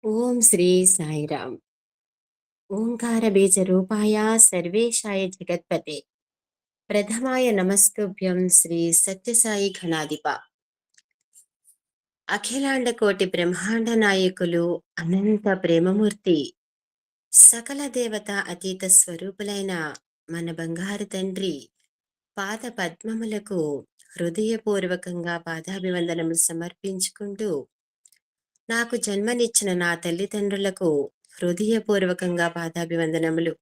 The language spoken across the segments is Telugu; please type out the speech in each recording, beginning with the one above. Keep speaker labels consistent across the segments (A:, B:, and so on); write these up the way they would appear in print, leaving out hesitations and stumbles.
A: ఓం శ్రీ సాయిరామ్. ఓంకార బీజ రూపాయ సర్వేశాయ జగత్పతే ప్రథమాయ నమస్తుభ్యం శ్రీ సత్యసాయి ఘనాధిప అఖిలాండ కోటి బ్రహ్మాండ నాయకులు అనంత ప్రేమమూర్తి సకల దేవత అతీత స్వరూపులైన మన బంగారు తండ్రి పాద పద్మములకు హృదయపూర్వకంగా పాదాభివందనములు సమర్పించుకుంటూ నాకు జన్మనిచ్చిన నా తల్లిదండ్రులకు హృదయపూర్వకంగా పాదాభివందనములు.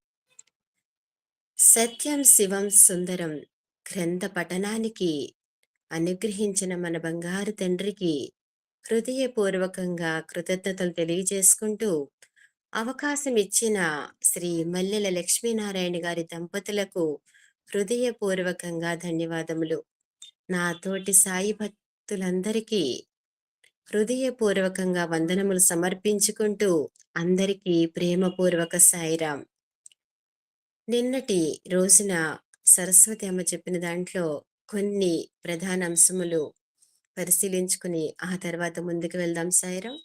A: సత్యం శివం సుందరం గ్రంథ పఠనానికి అనుగ్రహించిన మన బంగారు తండ్రికి హృదయపూర్వకంగా కృతజ్ఞతలు తెలియజేసుకుంటూ అవకాశం ఇచ్చిన శ్రీ మల్లెల లక్ష్మీనారాయణ గారి దంపతులకు హృదయపూర్వకంగా ధన్యవాదములు. నా తోటి సాయి భక్తులందరికీ హృదయపూర్వకంగా వందనములు సమర్పించుకుంటూ అందరికీ ప్రేమపూర్వక సాయిరాం. నిన్నటి రోజున సరస్వతి అమ్మ చెప్పిన దాంట్లో కొన్ని ప్రధాన అంశములు పరిశీలించుకుని ఆ తర్వాత ముందుకు వెళ్దాం సాయిరాం.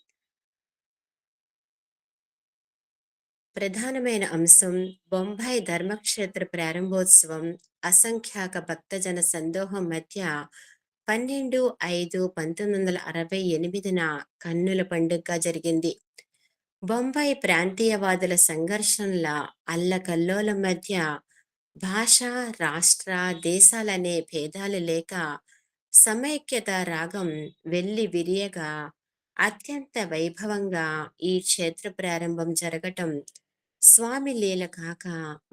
A: ప్రధానమైన అంశం బొంబాయి ధర్మక్షేత్ర ప్రారంభోత్సవం అసంఖ్యాక భక్తజన సందోహం మధ్య 12/5/1968న కన్నుల పండుగగా జరిగింది. బొంబాయి ప్రాంతీయవాదుల సంఘర్షణల అల్లకల్లోలం మధ్య భాష, రాష్ట్ర, దేశాలనే భేదాలు లేక సమైక్యత రాగం వెల్లి విరియగా అత్యంత వైభవంగా ఈ క్షేత్ర ప్రారంభం జరగటం స్వామి లీల కాక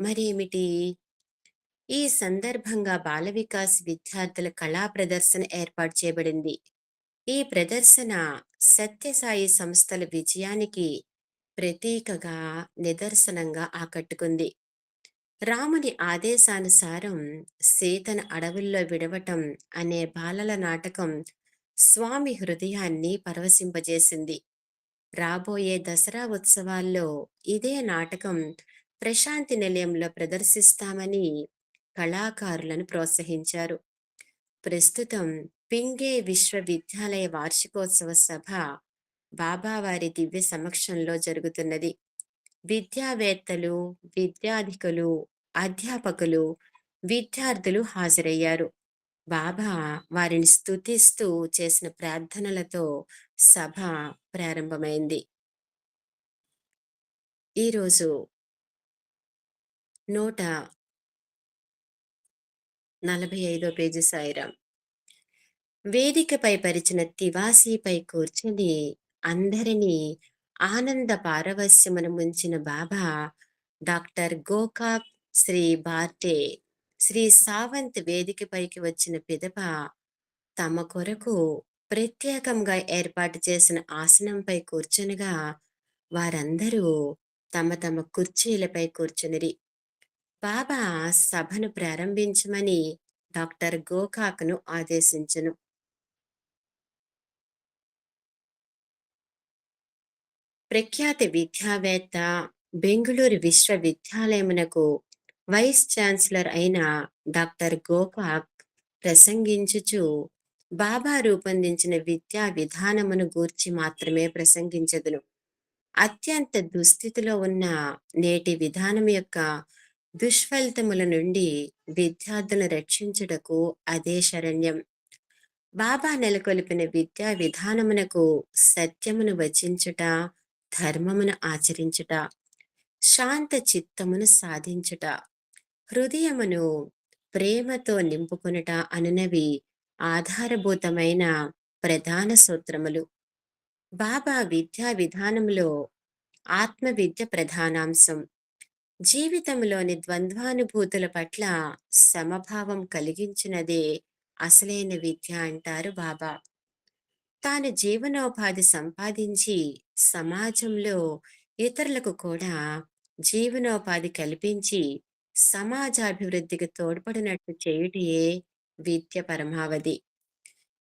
A: మరేమిటి? ఈ సందర్భంగా బాల వికాస్ విద్యార్థుల కళా ప్రదర్శన ఏర్పాటు చేయబడింది. ఈ ప్రదర్శన సత్యసాయి సంస్థల విజయానికి ప్రతీకగా, నిదర్శనంగా ఆకట్టుకుంది. రాముని ఆదేశానుసారం సీతను అడవుల్లో విడవటం అనే బాలల నాటకం స్వామి హృదయాన్ని పరవశింపజేసింది. రాబోయే దసరా ఉత్సవాల్లో ఇదే నాటకం ప్రశాంతి నిలయంలో ప్రదర్శిస్తామని కళాకారులను ప్రోత్సహించారు. ప్రస్తుతం పింగే విశ్వవిద్యాలయ వార్షికోత్సవ సభ బాబావారి దివ్య సమక్షంలో జరుగుతున్నది. విద్యావేత్తలు, విద్యాధికులు, అధ్యాపకులు, విద్యార్థులు హాజరయ్యారు. బాబా వారిని స్తుతిస్తూ చేసిన ప్రార్థనలతో సభ ప్రారంభమైంది. ఈరోజు 145 పేజీ సాయిరాం. వేదికపై పరిచిన తివాసీపై కూర్చుని అందరినీ ఆనంద పారవస్యమును ముంచిన బాబా డాక్టర్ గోకాక్, శ్రీ బార్టే, శ్రీ సావంత్ వేదికపైకి వచ్చిన పిదప తమ కొరకు ప్రత్యేకంగా ఏర్పాటు చేసిన ఆసనంపై కూర్చునగా వారందరూ తమ తమ కుర్చీలపై కూర్చునిరి. బాబా సభను ప్రారంభించమని డాక్టర్ గోకాక్ను ఆదేశించెను. ప్రఖ్యాత విద్యావేత్త, బెంగుళూరు విశ్వవిద్యాలయమునకు వైస్ ఛాన్సలర్ అయిన డాక్టర్ గోకాక్ ప్రసంగించుచు బాబా రూపొందించిన విద్యా విధానమును గూర్చి మాత్రమే ప్రసంగించదును. అత్యంత దుస్థితిలో ఉన్న నేటి విధానం యొక్క దుష్ఫలితముల నుండి విద్యార్థులను రక్షించుటకు అదే శరణ్యం. బాబా నెలకొల్పిన విద్యా విధానమునకు సత్యమును వచించుట, ధర్మమును ఆచరించుట, శాంత చిత్తమును సాధించుట, హృదయమును ప్రేమతో నింపుకొనుట అనునవి ఆధారభూతమైన ప్రధాన సూత్రములు. బాబా విద్యా విధానంలో ఆత్మ విద్య ప్రధానాంశం. జీవితంలోని ద్వంద్వానుభూతుల పట్ల సమభావం కలిగించినదే అసలైన విద్య అంటారు బాబా. తాను జీవనోపాధి సంపాదించి సమాజంలో ఇతరులకు కూడా జీవనోపాధి కల్పించి సమాజాభివృద్ధికి తోడ్పడినట్టు చేయుటయే విద్య పరమావధి.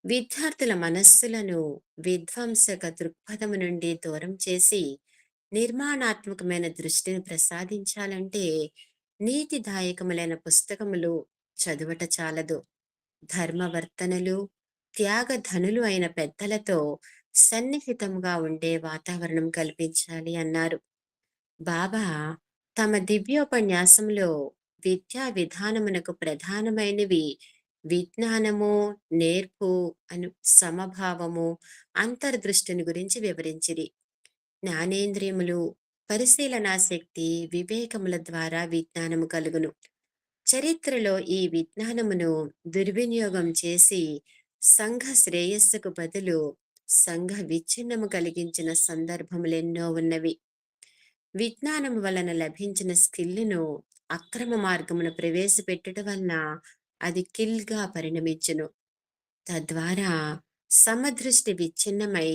A: విద్యార్థుల మనస్సులను విధ్వంసక దృక్పథము నుండి దూరం చేసి నిర్మాణాత్మకమైన దృష్టిని ప్రసాదించాలంటే నీతిదాయకములైన పుస్తకములు చదువట చాలదు. ధర్మవర్తనలు, త్యాగధనులు అయిన పెద్దలతో సన్నిహితంగా ఉండే వాతావరణం కల్పించాలి అన్నారు. బాబా తమ దివ్యోపన్యాసంలో విద్యా విధానమునకు ప్రధానమైనవి విజ్ఞానము, నేర్పు, సమభావము, అంతర్దృష్టిని గురించి వివరించిరి. జ్ఞానేంద్రియములు, పరిశీలనా శక్తి, వివేకముల ద్వారా విజ్ఞానము కలుగును. చరిత్రలో ఈ విజ్ఞానమును దుర్వినియోగం చేసి సంఘ శ్రేయస్సుకు బదులు సంఘ విచ్ఛిన్నము కలిగించిన సందర్భములెన్నో ఉన్నవి. విజ్ఞానం వలన లభించిన స్కిల్లును అక్రమ మార్గమున ప్రవేశపెట్టుట వలన అది కిల్గా పరిణమించును. తద్వారా సమదృష్టి విచ్ఛిన్నమై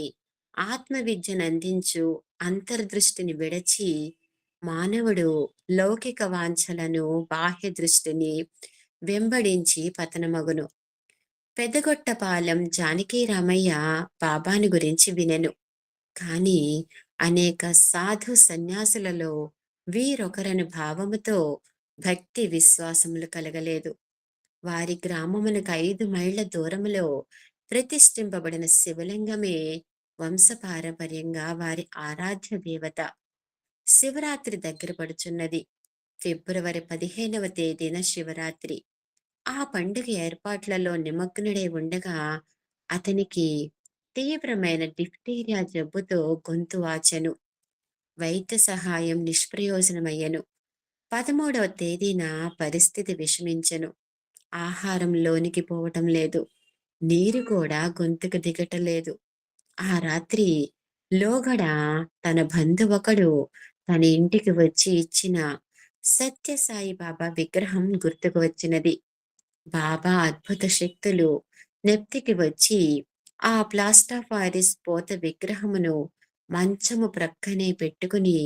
A: ఆత్మవిద్యను అందించు అంతర్దృష్టిని విడచి మానవుడు లౌకిక వాంఛలను, బాహ్య దృష్టిని వెంబడించి పతనమగును. పెదగొట్టపాలెం జానకి రామయ్య బాబాని గురించి వినెను. కాని అనేక సాధు సన్యాసులలో వీరొకరని భావముతో భక్తి విశ్వాసములు కలగలేదు. వారి గ్రామమునకు 5 మైళ్ళ దూరములో ప్రతిష్ఠింపబడిన శివలింగమే వంశపారంపర్యంగా వారి ఆరాధ్య దేవత. శివరాత్రి దగ్గర పడుచున్నది. ఫిబ్రవరి 15వ తేదీన శివరాత్రి. ఆ పండుగ ఏర్పాట్లలో నిమగ్నుడై ఉండగా అతనికి తీవ్రమైన డిఫ్టీరియా జబ్బుతో గొంతు వాచెను. వైద్య సహాయం నిష్ప్రయోజనమయ్యను. 13వ తేదీన పరిస్థితి విషమించెను. ఆహారం లోనికి పోవటం లేదు. నీరు కూడా గొంతుకు దిగటలేదు. ఆ రాత్రి లోగడ తన బంధువొకడు తన ఇంటికి వచ్చి ఇచ్చిన సత్యసాయి బాబా విగ్రహం గుర్తుకు వచ్చినది. బాబా అద్భుత శక్తులు నెప్తికి వచ్చి ఆ ప్లాస్టాఫారిస్ పోత విగ్రహమును మంచము ప్రక్కనే పెట్టుకుని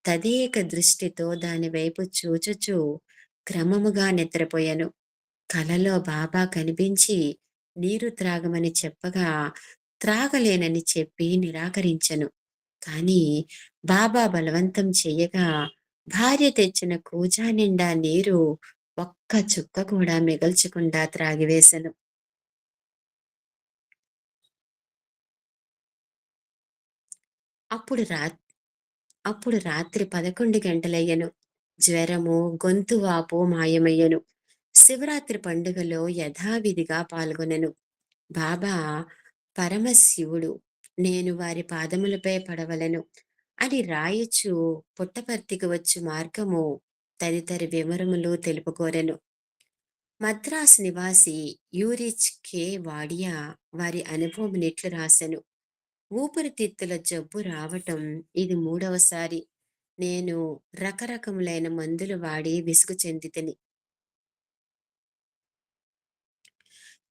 A: తదేక దృష్టితో దాని వైపు చూచుచూ క్రమముగా నిద్రపోయాను. కలలో బాబా కనిపించి నీరు త్రాగమని చెప్పగా త్రాగలేనని చెప్పి నిరాకరించెను. కాని బాబా బలవంతం చెయ్యగా భార్య తెచ్చిన కూజా నిండా నీరు ఒక్క చుక్క కూడా మిగల్చకుండా త్రాగివేశను. అప్పుడు రా అప్పుడు రాత్రి 11 గంటలయ్యెను. జ్వరము, గొంతు వాపు మాయమయ్యెను. శివరాత్రి పండుగలో యథావిధిగా పాల్గొనెను. బాబా పరమశివుడు, నేను వారి పాదములపై పడవలెను అని రాయుచు పుట్టపర్తికి వచ్చు మార్గము తదితర వివరములు తెలుపుకోరెను. మద్రాసు నివాసి యూరిచ్ కె. వాడియా వారి అనుభవం ఇట్లు రాసెను. ఊపిరితిత్తుల జబ్బు రావటం ఇది 3వసారి. నేను రకరకములైన మందులు వాడి విసుగు చెందితిని.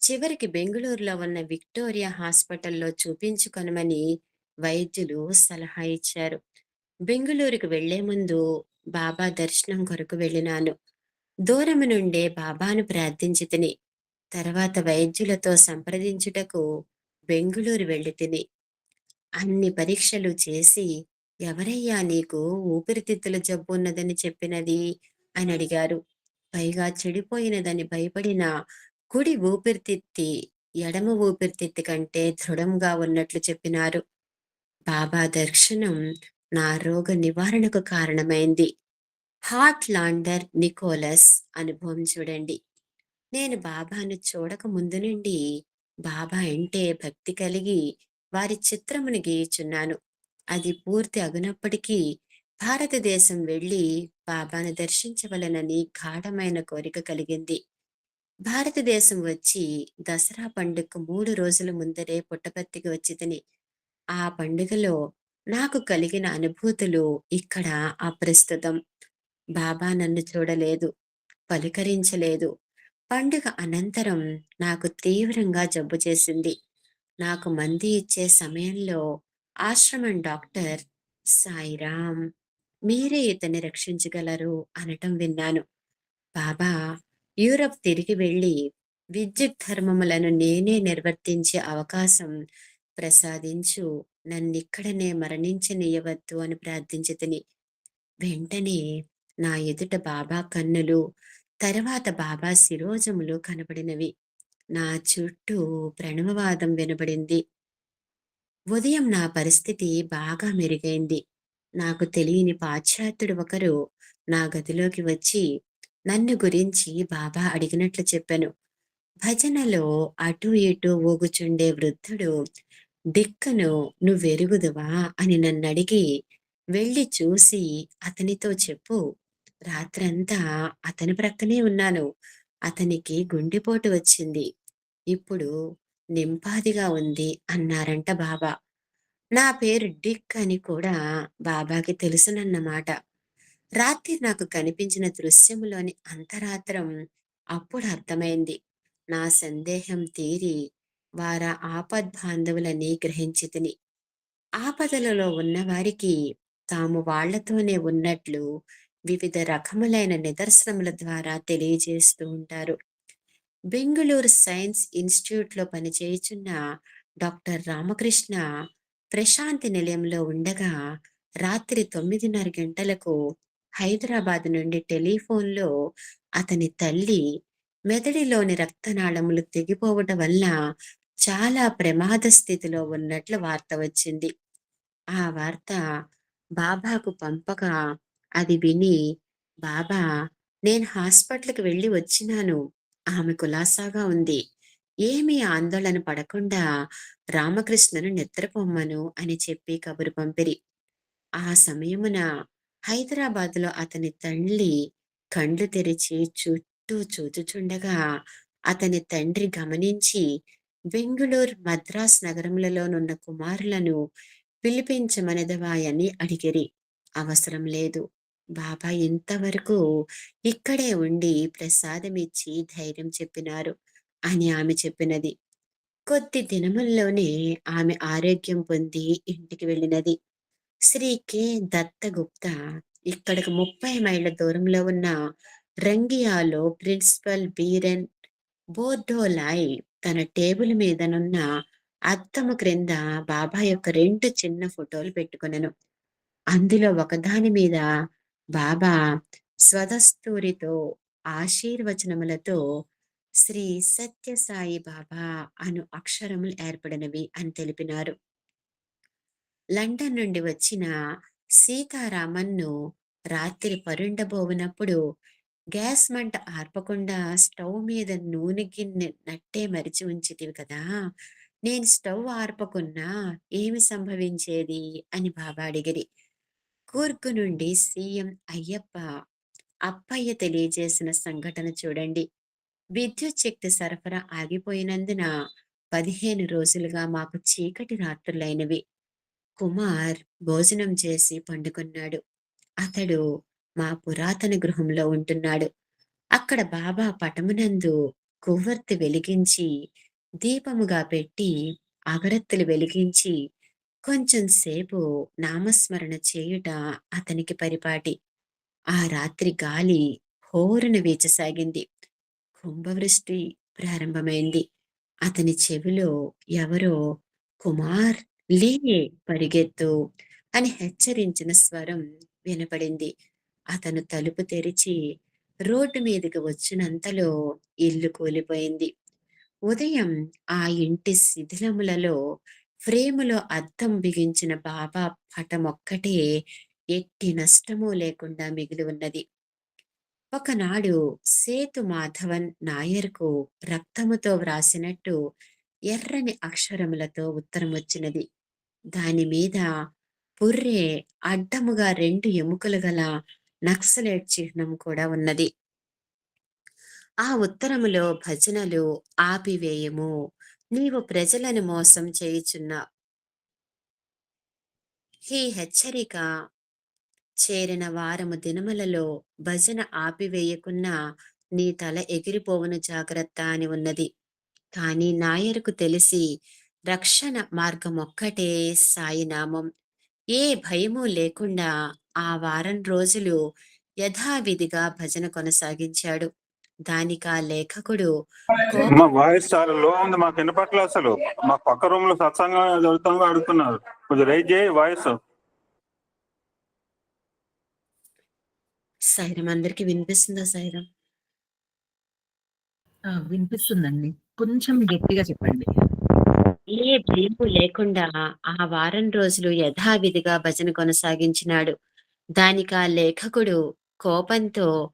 A: చివరికి బెంగుళూరులో ఉన్న విక్టోరియా హాస్పిటల్లో చూపించుకొనమని వైద్యులు సలహా ఇచ్చారు. బెంగుళూరుకు వెళ్లే ముందు బాబా దర్శనం కొరకు వెళ్ళినాను. దూరము నుండే బాబాను ప్రార్థించితిని. తర్వాత వైద్యులతో సంప్రదించుటకు బెంగుళూరు వెళ్ళితిని. అన్ని పరీక్షలు చేసి ఎవరయ్యా నీకు ఊపిరితిత్తుల జబ్బు ఉన్నదని చెప్పినది అని అడిగారు. పైగా చెడిపోయినదని భయపడిన కుడి ఊపిరితిత్తి ఎడమ ఊపిరితిత్తి కంటే దృఢంగా ఉన్నట్లు చెప్పినారు. బాబా దర్శనం నా రోగ నివారణకు కారణమైంది. హార్ట్ లాండర్ నికోలస్ అనుభవం చూడండి. నేను బాబాను చూడక ముందు నుండి బాబా అంటే భక్తి కలిగి వారి చిత్రమును గీయుచున్నాను. అది పూర్తి అగునప్పటికీ భారతదేశం వెళ్లి బాబాను దర్శించవలనని గాఢమైన కోరిక కలిగింది. భారతదేశం వచ్చి దసరా పండుగకు 3 రోజుల ముందరే పుట్టపర్తికి వచ్చితిని. ఆ పండుగలో నాకు కలిగిన అనుభూతులు ఇక్కడ అప్రస్తుతం. బాబా నన్ను చూడలేదు, పలుకరించలేదు. పండుగ అనంతరం నాకు తీవ్రంగా జబ్బు చేసింది. నాకు మంది ఇచ్చే సమయంలో ఆశ్రమం డాక్టర్, సాయిరామ్, మీరే ఇతన్ని రక్షించగలరు అనటం విన్నాను. బాబా యూరప్ తిరిగి వెళ్ళి విద్యుత్ ధర్మములను నేనే నిర్వర్తించే అవకాశం ప్రసాదించు, నన్నిక్కడనే మరణించనీయవద్దు అని ప్రార్థించితిని. వెంటనే నా ఎదుట బాబా కన్నులు, తర్వాత బాబా శిరోజములు కనబడినవి. నా చుట్టూ ప్రణవవాదం వినబడింది. ఉదయం నా పరిస్థితి బాగా మెరుగైంది. నాకు తెలియని పాశ్చాత్యుడు ఒకరు నా గదిలోకి వచ్చి నన్ను గురించి బాబా అడిగినట్లు చెప్పాను. భజనలో అటూ ఇటూ ఊగుచుండే వృద్ధుడు దిక్కను నువ్వెరుగుదువా అని నన్నడిగి వెళ్ళి చూసి అతనితో చెప్పు, రాత్రంతా అతని ప్రక్కనే ఉన్నాను. అతనికి గుండెపోటు వచ్చింది. ఇప్పుడు నింపాదిగా ఉంది అన్నారంట బాబా. నా పేరు డిక్ అని కూడా బాబాకి తెలుసునన్నమాట. రాత్రి నాకు కనిపించిన దృశ్యములోని అంతరాత్రం అప్పుడు అర్థమైంది. నా సందేహం తీరి వార ఆపద్బాంధవులని గ్రహించితిని. ఆపదలలో ఉన్నవారికి తాము వాళ్లతోనే ఉన్నట్లు వివిధ రకములైన నిదర్శనముల ద్వారా తెలియజేస్తూ ఉంటారు. బెంగుళూరు సైన్స్ ఇన్స్టిట్యూట్లో పనిచేయుచున్న డాక్టర్ రామకృష్ణ ప్రశాంతి నిలయంలో ఉండగా రాత్రి 9:30 గంటలకు హైదరాబాద్ నుండి టెలిఫోన్లో అతని తల్లి మెదడిలోని రక్తనాళములు తెగిపోవటం వల్ల చాలా ప్రమాద స్థితిలో ఉన్నట్లు వార్త వచ్చింది. ఆ వార్త బాబాకు పంపగా అది విని, బాబా, నేను హాస్పిటల్కి వెళ్ళి వచ్చినాను. ఆమె కులాసాగా ఉంది. ఏమీ ఆందోళన పడకుండా రామకృష్ణను నిద్రపొమ్మను అని చెప్పి కబురు పంపిరి. ఆ సమయమున హైదరాబాదులో అతని తల్లి కండ్లు తెరిచి చుట్టూ చూచుచుండగా అతని తండ్రి గమనించి బెంగుళూరు మద్రాస్ నగరములలోనున్న కుమారులను పిలిపించమనెదవాయని అడిగిరి. అవసరం లేదు, బాబా ఇంతవరకు ఇక్కడే ఉండి ప్రసాదమిచ్చి ధైర్యం చెప్పినారు అని ఆమె చెప్పినది. కొద్ది దినముల్లోనే ఆమె ఆరోగ్యం పొంది ఇంటికి వెళ్ళినది. శ్రీ కె దత్తగుప్తా ఇక్కడకు 30 మైళ్ళ దూరంలో ఉన్న రంగియాలో ప్రిన్సిపల్ బీరెన్ బోర్డోలాయ్ తన టేబుల్ మీదనున్న అద్దము క్రింద బాబా యొక్క 2 చిన్న ఫోటోలు పెట్టుకొనెను. అందులో ఒకదాని మీద బాబా స్వదస్తూరితో ఆశీర్వచనములతో శ్రీ సత్యసాయి బాబా అను అక్షరములు ఏర్పడినవి అని తెలిపినారు. లండన్ నుండి వచ్చిన సీతారామన్ను రాత్రి పరుండబోవునప్పుడు గ్యాస్ మంట ఆర్పకుండా స్టవ్ మీద నూనె గిన్నె నట్టే మరిచి ఉంచితివి కదా, నేను స్టవ్ ఆర్పకున్నా ఏమి సంభవించేది అని బాబా అడిగిరి. కూర్గు నుండి సీఎం అప్పయ్య తెలియజేసిన సంఘటన చూడండి. విద్యుత్ శక్తి సరఫరా ఆగిపోయినందున 15 రోజులుగా మాకు చీకటి రాత్రులైనవి. కుమార్ భోజనం చేసి పండుకున్నాడు. అతడు మా పురాతన గృహంలో ఉంటున్నాడు. అక్కడ బాబా పటమునందు కొవ్వొత్తి వెలిగించి దీపముగా పెట్టి అగరత్తులు వెలిగించి కొంచెం సేపు నామస్మరణ చేయుట అతనికి పరిపాటి. ఆ రాత్రి గాలి హోరున వీచసాగింది. కుంభవృష్టి ప్రారంభమైంది. అతని చెవిలో ఎవరో కుమార్ లే, పరిగెత్తు అని హెచ్చరించిన స్వరం వినపడింది. అతను తలుపు తెరిచి రోడ్డు మీదకి వచ్చినంతలో ఇల్లు కూలిపోయింది. ఉదయం ఆ ఇంటి శిథిలములలో ఫ్రేములో అద్దం బిగించిన బాబా పటమొక్కటే ఎట్టి నష్టమూ లేకుండా మిగిలి ఉన్నది. ఒకనాడు సేతు మాధవన్ నాయర్కు రక్తముతో వ్రాసినట్టు ఎర్రని అక్షరములతో ఉత్తరం వచ్చినది. దాని మీద పుర్రె అడ్డముగా 2 ఎముకలు గల నక్సలైట్ చిహ్నం కూడా ఉన్నది. ఆ ఉత్తరములో భజనలు ఆపివేయము, నీవు ప్రజలను మోసం చేయుచున్నావు. ఈ హెచ్చరిక చేరిన వారము దినములలో భజన ఆపివేయకున్నా నీ తల ఎగిరిపోవును జాగ్రత్త అని ఉన్నది. కాని నాయరుకు తెలిసి రక్షణ మార్గమొక్కటే సాయినామం. ఏ భయము లేకుండా ఆ వారం రోజులు యథావిధిగా భజన కొనసాగించాడు. దానికా లేఖకుడు
B: మా వాయిస్ చాలా లో ఉంది, మాకు వినపట్ల. అసలు మా పక్క రూమ్ లో సత్సంగం జరుగుతుందో అడుగుతున్నారు. కొంచెం రైజ్ చేయి వాయిస్.
A: సైరం అందరికి వినిపిస్తుందా? సైరం
C: వినిపిస్తుందండి, కొంచెం గట్టిగా చెప్పండి.
A: ఏ భయము లేకుండా ఆ వారం రోజులు యథావిధిగా భజన కొనసాగించినాడు. దానికా లేఖకుడు కోపంతో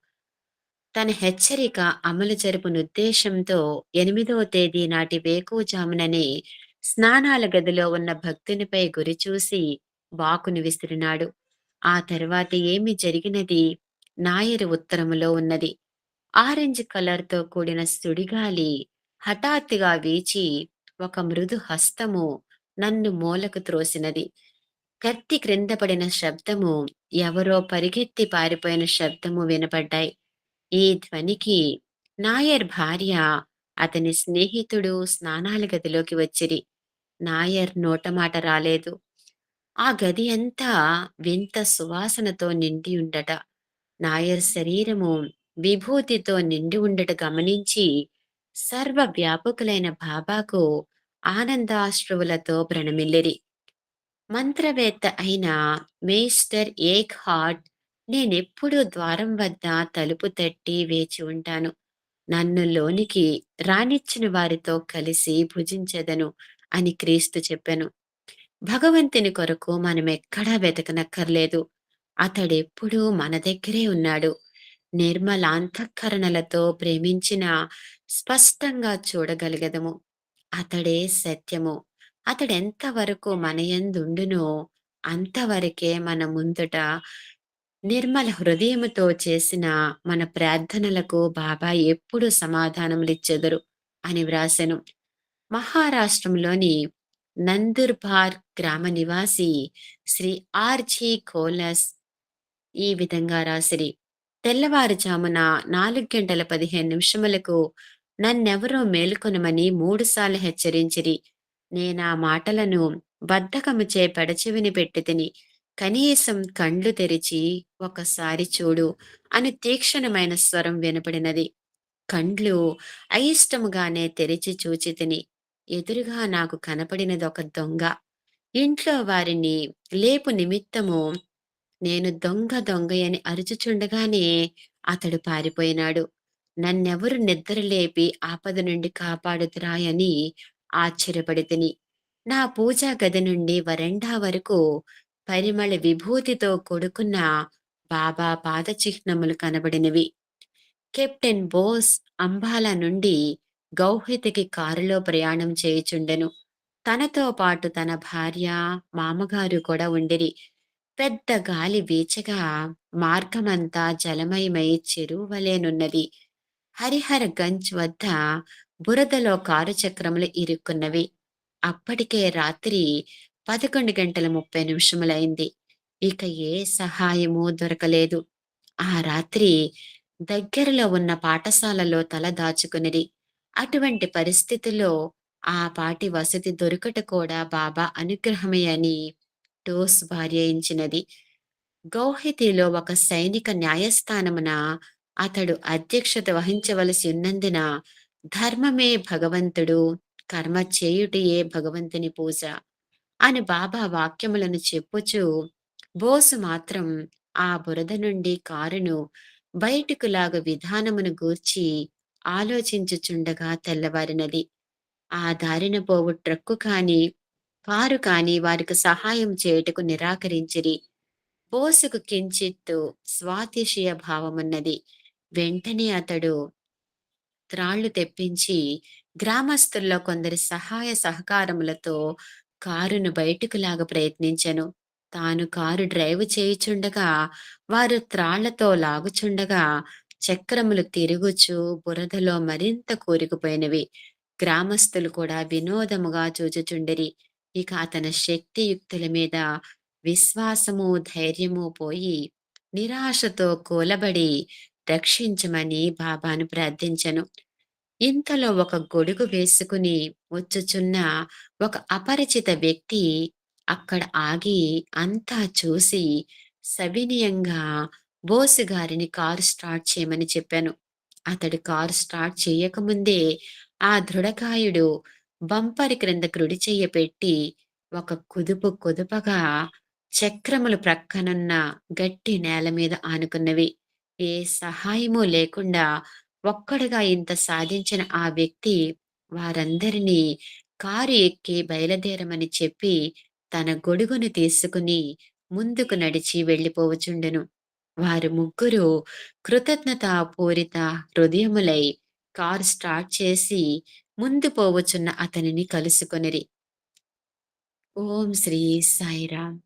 A: తన హెచ్చరిక అమలు జరుపునుద్దేశంతో 8వ తేదీ నాటి వేకువజాముననే స్నానాల గదిలో ఉన్న భక్తునిపై గురిచూసి బాకుని విసిరినాడు. ఆ తర్వాత ఏమి జరిగినది నాయరు ఉత్తరములో ఉన్నది. ఆరెంజ్ కలర్‌తో కూడిన సుడిగాలి హఠాత్తుగా వీచి ఒక మృదు హస్తము నన్ను మూలకు త్రోసినది. కత్తి క్రింద పడిన శబ్దము, ఎవరో పరిగెత్తి పారిపోయిన శబ్దము వినపడ్డాయి. ఈ ధ్వనికి నాయర్ భార్య, అతని స్నేహితుడు స్నానాల గదిలోకి వచ్చిరి. నాయర్ నోటమాట రాలేదు. ఆ గది అంతా వింత సువాసనతో నిండియుండట. నాయర్ శరీరము విభూతితో నిండి ఉండట గమనించి సర్వవ్యాపకులైన బాబాకు ఆనందాశ్రువులతో ప్రణమిల్లిరి. మంత్రవేత్త అయిన మేస్టర్ ఏక్ హార్ట్, నేనెప్పుడూ ద్వారం వద్ద తలుపు తట్టి వేచి ఉంటాను. నన్ను లోనికి రానిచ్చిన వారితో కలిసి భుజించెదను అని క్రీస్తు చెప్పెను. భగవంతుని కొరకు మనమెక్కడా వెతకనక్కర్లేదు. అతడెప్పుడూ మన దగ్గరే ఉన్నాడు. నిర్మలాంతఃకరణలతో ప్రేమించిన స్పష్టంగా చూడగలిగెదము. అతడే సత్యము. అతడెంతవరకు మనయందుండునో అంతవరకే మన ముందుట నిర్మల హృదయముతో చేసిన మన ప్రార్థనలకు బాబా ఎప్పుడు సమాధానములిచ్చెదరు అని వ్రాసెను. మహారాష్ట్రంలోని నందుర్బార్ గ్రామ నివాసి శ్రీ ఆర్.జి. కోలస్ ఈ విధంగా రాసిరి. తెల్లవారుజామున 4:15 నన్నెవరో మేలుకొనమని 3 సార్లు హెచ్చరించిరి. నేనా మాటలను బద్ధకముచే పెడచెవిని పెట్టితిని. కనీసం కండ్లు తెరిచి ఒకసారి చూడు అని తీక్షణమైన స్వరం వినపడినది. కండ్లు అయిష్టముగానే తెరిచి చూచితిని. ఎదురుగా నాకు కనపడినదొక దొంగ. ఇంట్లో వారిని లేపు నిమిత్తము నేను దొంగ దొంగయని అరుచుచుండగానే అతడు పారిపోయినాడు. నన్నెవరు నిద్రలేపి ఆపద నుండి కాపాడుదురా అని ఆశ్చర్యపడితిని. నా పూజా గది నుండి వరండా వరకు పరిమళ విభూతితో కూడుకున్న బాబా పాదచిహ్నములు కనబడినవి. కెప్టెన్ బోస్ అంబాలా నుండి గౌహతికి కారులో ప్రయాణం చేయుచుండెను. తనతో పాటు తన భార్య, మామగారు కూడా ఉండిరి. పెద్ద గాలి వీచగా మార్గమంతా జలమయమై చెరువు వలెనున్నది. హరిహర గంజ్ వద్ద బురదలో కారు చక్రములు ఇరుక్కున్నవి. అప్పటికే రాత్రి 11:30 ఇక ఏ సహాయమూ దొరకలేదు. ఆ రాత్రి దగ్గరలో ఉన్న పాఠశాలలో తల దాచుకునిరి. అటువంటి పరిస్థితిలో ఆ పాటి వసతి దొరుకుట కూడా బాబా అనుగ్రహమే అని టోస్ భార్యించినది. గౌహతిలో ఒక సైనిక న్యాయస్థానమున అతడు అధ్యక్షత వహించవలసి ఉన్నందున ధర్మమే భగవంతుడు, కర్మ చేయుటయే భగవంతుని పూజ అని బాబా వాక్యములను చెప్పుచూ బోసు మాత్రం ఆ బురద నుండి కారును బయటకు లాగు విధానమును గూర్చి ఆలోచించుచుండగా తెల్లవారినది. ఆ దారిన పోవు ట్రక్కు కాని, కారు కాని వారికి సహాయం చేయుటకు నిరాకరించిరి. బోసుకు కించిత్తు స్వాతిశయ భావమున్నది. వెంటనే అతడు త్రాళ్లు తెప్పించి గ్రామస్తుల్లో కొందరి సహాయ సహకారములతో కారును బయటకు లాగ ప్రయత్నించెను. తాను కారు డ్రైవ్ చేయుచుండగా వారు త్రాళ్లతో లాగుచుండగా చక్రములు తిరుగుచూ బురదలో మరింత కూరుకుపోయినవి. గ్రామస్తులు కూడా వినోదముగా చూచుచుండిరి. ఇక అతని శక్తియుక్తుల మీద విశ్వాసము, ధైర్యము పోయి నిరాశతో కూలబడి రక్షించమని బాబాను ప్రార్థించెను. ఇంతలో ఒక గొడుగు వేసుకుని వచ్చుచున్న ఒక అపరిచిత వ్యక్తి అక్కడ ఆగి అంతా చూసి సవినయంగా బోసు గారిని కారు స్టార్ట్ చేయమని చెప్పాను. అతడు కారు స్టార్ట్ చేయకముందే ఆ దృఢకాయుడు బంపర్ క్రింద కుడి చెయ్య పెట్టి ఒక కుదుపు కుదుపగా చక్రములు ప్రక్కనున్న గట్టి నేల మీద ఆనుకున్నవి. ఏ సహాయము లేకుండా ఒక్కడుగా ఇంత సాధించిన ఆ వ్యక్తి వారందరినీ కారు ఎక్కి బయలుదేరమని చెప్పి తన గొడుగును తీసుకుని ముందుకు నడిచి వెళ్ళిపోవచుండెను. వారు ముగ్గురు కృతజ్ఞతాపూరిత హృదయములై కారు స్టార్ట్ చేసి ముందు పోవచున్న అతనిని కలుసుకొనిరి. ఓం శ్రీ సాయిరామ్.